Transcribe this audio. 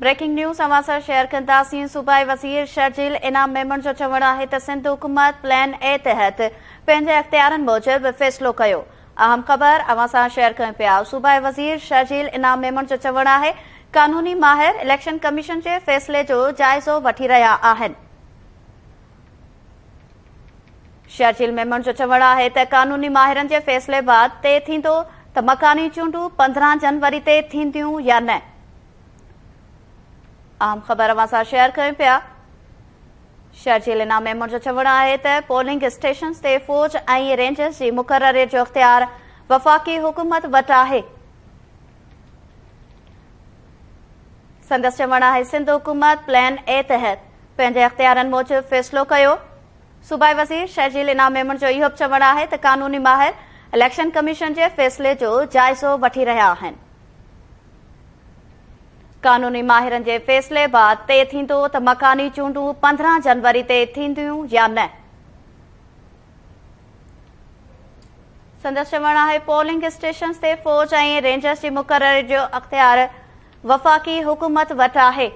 Breaking news अवां सां share कंदासीं। सूबाई वज़ीर शर्जील इनाम मेमन जो चवणु आहे त सिंध हुकूमत प्लान ए तहत पंहिंजे अख़्तियारनि मूजिबि फ़ैसिलो कयो। अहम ख़बर अवां सां शेयर कयूं पिया। सूबाई वज़ीर शर्जील इनाम मेमन जो चवणु आहे कानूनी माहिर इलेक्शन कमीशन जे फ़ैसिले जो जाइज़ो वठी रहिया आहिनि। शर्जील मेमन जो चवणु आहे त कानूनी माहिरनि जे फ़ैसिले बाद तइ थींदो त मकानी चूंडूं 15 जनवरी ते थींदियूं या न। अहम ख़बर अवां सां शेयर कयूं पिया। शर्जील इनाम मेमन जो चवणु आहे त पोलिंग स्टेशन ते फ़ौज ऐं रेंजर्स जी मुक़ररे जो इख़्तियार वफ़ाक़ी हुकूमत वटि आहे। संदसि चवणु आहे सिंध हुकूमत प्लान ए तहत पंहिंजे अख़्तियारनि मूजिबि फ़ैसिलो कयो। सूबाई वज़ीर शर्जील इनाम मेमन जो इहो बि चवणु आहे त कानूनी माहिर इलेक्शन कमीशन जे फ़ैसिले जो जाइज़ो वठी रहिया आहिनि। कानूनी माहिरनि जे फ़ैसिले बाद तइ थींदो त मकानी चूंडूं 15 जनवरी ते थींदियूं या न। संदसि चवणु आहे पोलिंग स्टेशन ते फ़ौज ऐं रेंजर्स जी मुक़ररे जो इख़्तियार वफ़ाक़ी हुकूमत वटि आहे।